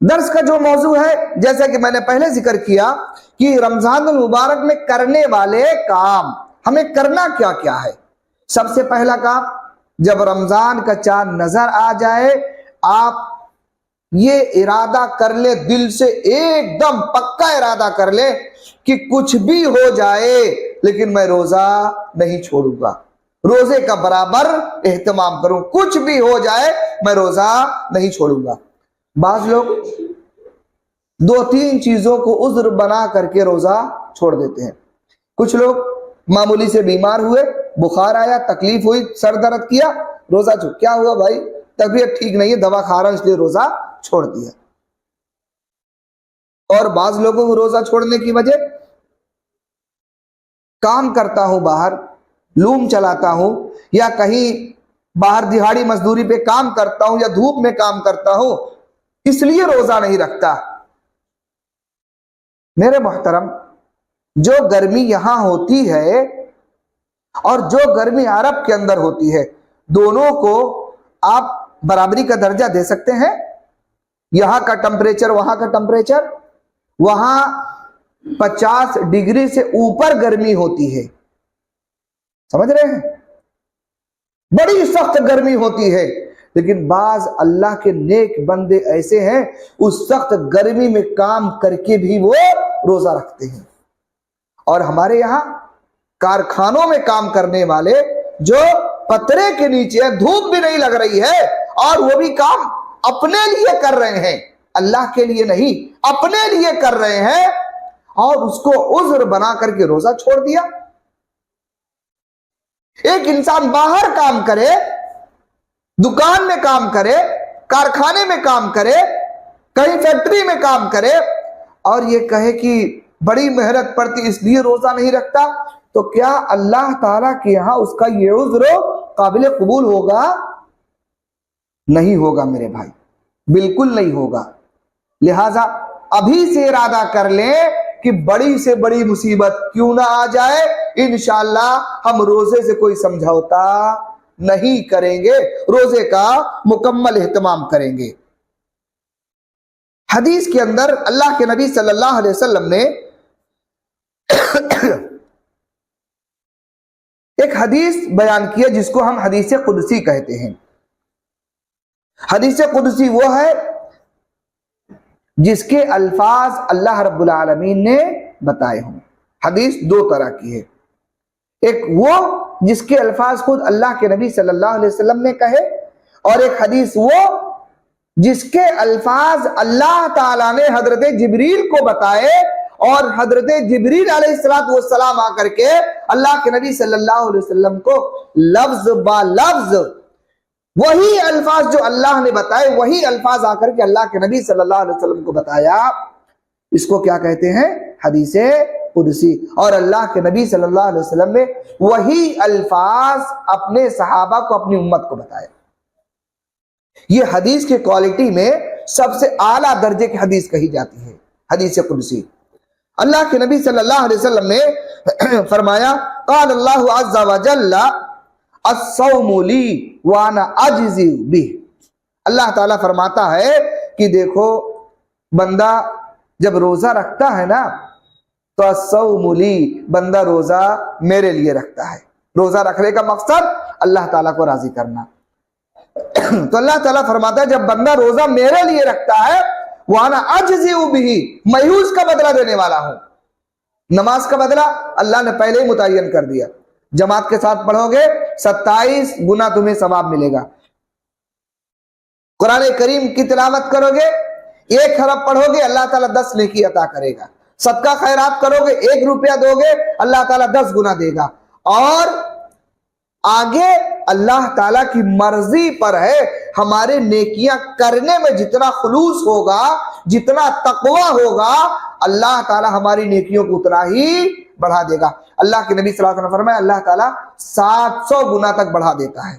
درس کا جو موضوع ہے جیسا کہ میں نے پہلے ذکر کیا کہ رمضان المبارک میں کرنے والے کام ہمیں کرنا کیا کیا ہے۔ سب سے پہلا کام، جب رمضان کا چاند نظر آ جائے آپ یہ ارادہ کر لے، دل سے ایک دم پکا ارادہ کر لے کہ کچھ بھی ہو جائے لیکن میں روزہ نہیں چھوڑوں گا، روزے کا برابر اہتمام کروں، کچھ بھی ہو جائے میں روزہ نہیں چھوڑوں گا۔ بعض لوگ 2-3 چیزوں کو عذر بنا کر کے روزہ چھوڑ دیتے ہیں۔ کچھ لوگ معمولی سے بیمار ہوئے، بخار آیا، تکلیف ہوئی، سر درد کیا، روزہ چھوڑ، کیا ہوا بھائی؟ طبیعت ٹھیک نہیں ہے، دوا کھا رہا ہوں اس لیے روزہ چھوڑ دیا۔ اور بعض لوگوں کو روزہ چھوڑنے کی وجہ، کام کرتا ہوں باہر، لوم چلاتا ہوں، یا کہیں باہر دہاڑی مزدوری پہ کام کرتا ہوں، یا دھوپ میں کام کرتا ہوں، اس لیے روزہ نہیں رکھتا۔ میرے محترم، جو گرمی یہاں ہوتی ہے اور جو گرمی عرب کے اندر ہوتی ہے، دونوں کو آپ برابری کا درجہ دے سکتے ہیں؟ یہاں کا ٹمپریچر، وہاں کا ٹمپریچر، وہاں 50 ڈگری سے اوپر گرمی ہوتی ہے، سمجھ رہے ہیں؟ بڑی سخت گرمی ہوتی ہے، لیکن بعض اللہ کے نیک بندے ایسے ہیں اس سخت گرمی میں کام کر کے بھی وہ روزہ رکھتے ہیں۔ اور ہمارے یہاں کارخانوں میں کام کرنے والے جو پترے کے نیچے، دھوپ بھی نہیں لگ رہی ہے اور وہ بھی کام اپنے لیے کر رہے ہیں، اللہ کے لیے نہیں، اپنے لیے کر رہے ہیں، اور اس کو عذر بنا کر کے روزہ چھوڑ دیا۔ ایک انسان باہر کام کرے، دکان میں کام کرے، کارخانے میں کام کرے، کہیں فیکٹری میں کام کرے، اور یہ کہے کہ بڑی محنت پڑتی اس لیے روزہ نہیں رکھتا، تو کیا اللہ تعالیٰ کے یہاں اس کا یہ عذر قابل قبول ہوگا؟ نہیں ہوگا میرے بھائی، بالکل نہیں ہوگا۔ لہذا ابھی سے ارادہ کر لیں کہ بڑی سے بڑی مصیبت کیوں نہ آ جائے، انشاءاللہ ہم روزے سے کوئی سمجھوتا نہیں کریں گے، روزے کا مکمل اہتمام کریں گے۔ حدیث کے اندر اللہ کے نبی صلی اللہ علیہ وسلم نے ایک حدیث بیان کیا جس کو ہم حدیث قدسی کہتے ہیں۔ حدیث قدسی وہ ہے جس کے الفاظ اللہ رب العالمین نے بتائے ہوں۔ حدیث 2 طرح کی ہے، ایک وہ جس کے الفاظ خود اللہ کے نبی صلی اللہ علیہ وسلم نے کہے، اور ایک حدیث وہ جس کے الفاظ اللہ تعالیٰ نے حضرت جبریل کو بتائے، اور حضرت جبریل علیہ السلام آ کر کے اللہ کے نبی صلی اللہ علیہ وسلم کو لفظ با لفظ وہی الفاظ جو اللہ نے بتائے، وہی الفاظ آ کر کے اللہ کے نبی صلی اللہ علیہ وسلم کو بتایا۔ اس کو کیا کہتے ہیں؟ حدیث قدسی۔ اور اللہ کے نبی صلی اللہ علیہ وسلم نے وہی الفاظ اپنے صحابہ کو، اپنی امت کو بتایا۔ یہ حدیث کے کوالٹی میں سب سے اعلیٰ درجے کی حدیث کہی جاتی ہے، حدیث قدسی۔ اللہ کے نبی صلی اللہ علیہ وسلم نے فرمایا، قال اللہ عز وجل الصوم لی وانا اجزی بہ۔ اللہ تعالیٰ فرماتا ہے کہ دیکھو بندہ جب روزہ رکھتا ہے نا تو الصوم لی، بندہ روزہ میرے لیے رکھتا ہے۔ روزہ رکھنے کا مقصد اللہ تعالیٰ کو راضی کرنا۔ تو اللہ تعالیٰ فرماتا ہے جب بندہ روزہ میرے لیے رکھتا ہے، وانا اجزی بہ، میں اس کا بدلہ دینے والا ہوں۔ نماز کا بدلہ اللہ نے پہلے ہی متعین کر دیا، جماعت کے ساتھ پڑھو گے 27 گنا تمہیں ثواب ملے گا۔ قرآن کریم کی تلاوت کرو گے 1 حرف پڑھو گے، اللہ تعالیٰ 10 نیکی عطا کرے گا۔ صدقہ خیرات کرو گے 1 روپیہ دو گے، اللہ تعالیٰ 10 گنا دے گا۔ اور آگے اللہ تعالیٰ کی مرضی پر ہے، ہمارے نیکیاں کرنے میں جتنا خلوص ہوگا، جتنا تقوی ہوگا، اللہ تعالیٰ ہماری نیکیوں کو اتنا ہی بڑھا دے گا۔ اللہ کے نبی صلی اللہ علیہ وسلم نے فرمایا اللہ تعالیٰ 700 گنا تک بڑھا دیتا ہے۔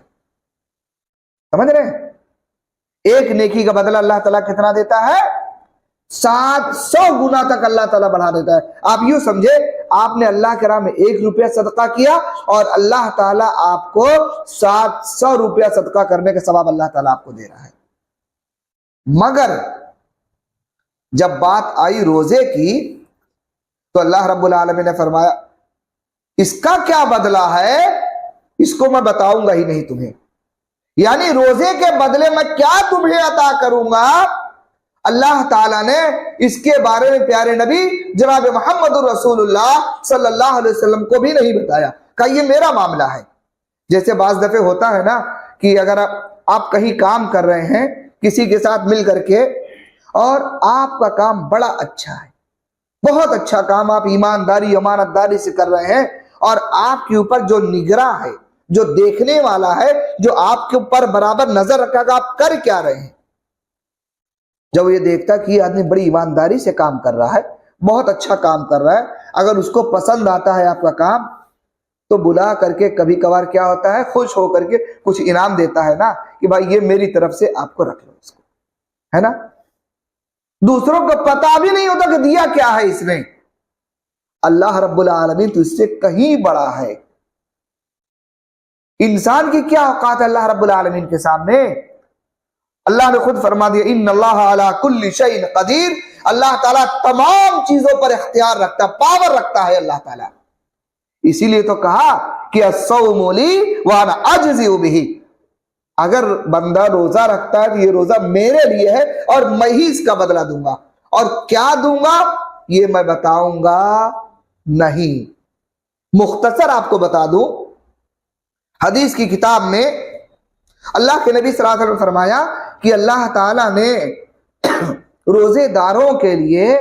سمجھ رہے ہیں؟ ایک نیکی کا بدلہ اللہ تعالیٰ کتنا دیتا ہے؟ 700 گنا تک اللہ تعالیٰ بڑھا دیتا ہے۔ آپ یوں سمجھے آپ نے اللہ کے راہ میں 1 روپیہ صدقہ کیا اور اللہ تعالیٰ آپ کو 700 روپیہ صدقہ کرنے کا ثواب اللہ تعالیٰ آپ کو دے رہا ہے۔ مگر جب بات آئی روزے کی تو اللہ رب العالمین نے فرمایا اس کا کیا بدلہ ہے اس کو میں بتاؤں گا ہی نہیں تمہیں، یعنی روزے کے بدلے میں کیا تمہیں عطا کروں گا، اللہ تعالیٰ نے اس کے بارے میں پیارے نبی جناب محمد رسول اللہ صلی اللہ علیہ وسلم کو بھی نہیں بتایا، کہ یہ میرا معاملہ ہے۔ جیسے بعض دفعے ہوتا ہے نا کہ اگر آپ کہیں کام کر رہے ہیں کسی کے ساتھ مل کر کے اور آپ کا کام بڑا اچھا ہے، بہت اچھا کام آپ ایمانداری امانت داری سے کر رہے ہیں، اور آپ کے اوپر جو نگراں ہے، جو دیکھنے والا ہے، جو آپ کے اوپر برابر نظر رکھا کہ آپ کر کیا رہے ہیں، جب وہ یہ دیکھتا کہ یہ آدمی بڑی ایمانداری سے کام کر رہا ہے، بہت اچھا کام کر رہا ہے، اگر اس کو پسند آتا ہے آپ کا کام تو بلا کر کے کبھی کبھار کیا ہوتا ہے خوش ہو کر کے کچھ انعام دیتا ہے نا کہ بھائی یہ میری طرف سے آپ کو رکھ لو اس کو، ہے نا۔ دوسروں کو پتا بھی نہیں ہوتا کہ دیا کیا ہے اس نے، اللہ رب العالمین تو اس سے کہیں بڑا ہے۔ انسان کی کیا اوقات ہے اللہ رب العالمین کے سامنے؟ اللہ نے خود فرما دیا ان اللہ علی کل شیء قدیر، اللہ تعالیٰ تمام چیزوں پر اختیار رکھتا ہے، پاور رکھتا ہے اللہ تعالیٰ۔ اسی لیے تو کہا کہ الصوم لی وانا اجزئ بہ، اگر بندہ روزہ رکھتا ہے تو یہ روزہ میرے لیے ہے اور میں ہی اس کا بدلہ دوں گا، اور کیا دوں گا یہ میں بتاؤں گا نہیں۔ مختصر آپ کو بتا دوں، حدیث کی کتاب میں اللہ کے نبی صلی اللہ علیہ وسلم نے فرمایا کہ اللہ تعالیٰ نے روزے داروں کے لیے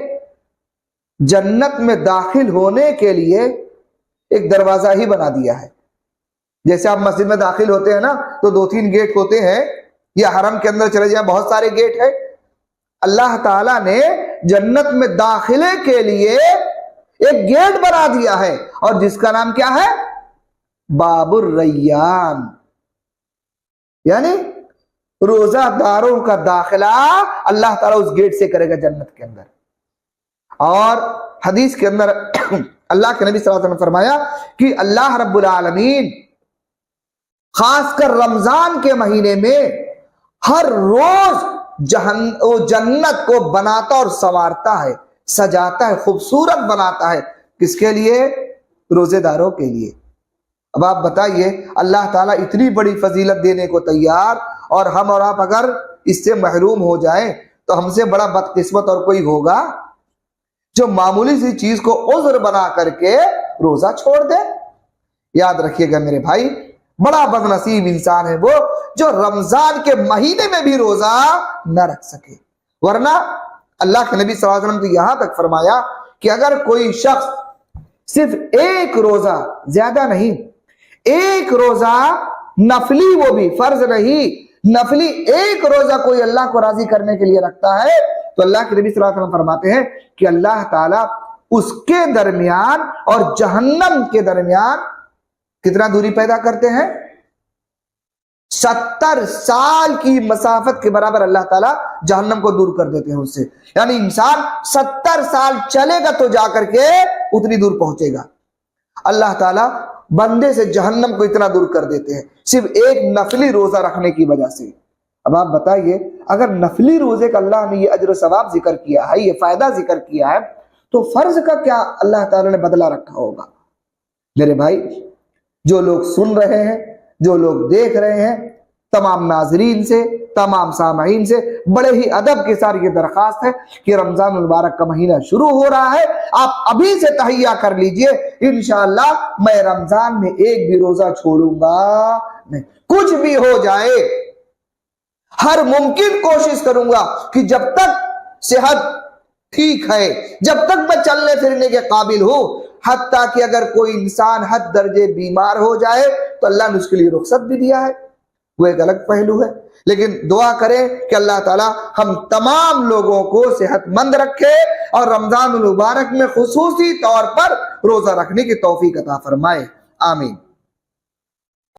جنت میں داخل ہونے کے لیے ایک دروازہ ہی بنا دیا ہے۔ جیسے آپ مسجد میں داخل ہوتے ہیں نا تو 2-3 گیٹ ہوتے ہیں، یا حرم کے اندر چلے جائیں بہت سارے گیٹ ہیں، اللہ تعالیٰ نے جنت میں داخلے کے لیے ایک گیٹ بنا دیا ہے، اور جس کا نام کیا ہے؟ باب الریان، یعنی روزہ داروں کا داخلہ اللہ تعالیٰ اس گیٹ سے کرے گا جنت کے اندر۔ اور حدیث کے اندر اللہ کے نبی صلی اللہ علیہ وسلم نے فرمایا کہ اللہ رب العالمین خاص کر رمضان کے مہینے میں ہر روز جنت کو بناتا اور سنوارتا ہے، سجاتا ہے، خوبصورت بناتا ہے۔ کس کے لیے؟ روزے داروں کے لیے۔ اب آپ بتائیے اللہ تعالیٰ اتنی بڑی فضیلت دینے کو تیار، اور ہم اور آپ اگر اس سے محروم ہو جائیں تو ہم سے بڑا بدقسمت اور کوئی ہوگا جو معمولی سی چیز کو عذر بنا کر کے روزہ چھوڑ دے؟ یاد رکھیے گا میرے بھائی، بڑا بد نصیب انسان ہے وہ جو رمضان کے مہینے میں بھی روزہ نہ رکھ سکے۔ ورنہ اللہ کے نبی صلی اللہ علیہ وسلم نے یہاں تک فرمایا کہ اگر کوئی شخص صرف ایک روزہ، زیادہ نہیں، ایک روزہ نفلی، وہ بھی فرض نہیں، نفلی ایک روزہ کوئی اللہ کو راضی کرنے کے لیے رکھتا ہے تو اللہ کے نبی صلی اللہ علیہ وسلم فرماتے ہیں کہ اللہ تعالیٰ اس کے درمیان اور جہنم کے درمیان کتنا دوری پیدا کرتے ہیں؟ 70 سال کی مسافت کے برابر اللہ تعالیٰ جہنم کو دور کر دیتے ہیں اس سے۔ یعنی انسان 70 سال چلے گا تو جا کر کے اتنی دور پہنچے گا۔ اللہ تعالیٰ بندے سے جہنم کو اتنا دور کر دیتے ہیں صرف ایک نفلی روزہ رکھنے کی وجہ سے۔ اب آپ بتائیے اگر نفلی روزے کا اللہ نے یہ اجر و ثواب ذکر کیا ہے، یہ فائدہ ذکر کیا ہے، تو فرض کا کیا اللہ تعالیٰ نے بدلہ رکھا ہوگا؟ میرے بھائی، جو لوگ سن رہے ہیں، جو لوگ دیکھ رہے ہیں، تمام ناظرین سے، تمام سامعین سے بڑے ہی ادب کے ساتھ یہ درخواست ہے کہ رمضان المبارک کا مہینہ شروع ہو رہا ہے، آپ ابھی سے تہیہ کر لیجئے۔ انشاءاللہ میں رمضان میں ایک بھی روزہ چھوڑوں گا نہیں، کچھ بھی ہو جائے ہر ممکن کوشش کروں گا کہ جب تک صحت ٹھیک ہے، جب تک میں چلنے پھرنے کے قابل ہوں، حتیٰ کہ اگر کوئی انسان حد درجے بیمار ہو جائے تو اللہ نے اس کے لیے رخصت بھی دیا ہے، وہ ایک الگ پہلو ہے۔ لیکن دعا کریں کہ اللہ تعالیٰ ہم تمام لوگوں کو صحت مند رکھے اور رمضان المبارک میں خصوصی طور پر روزہ رکھنے کی توفیق عطا فرمائے، آمین۔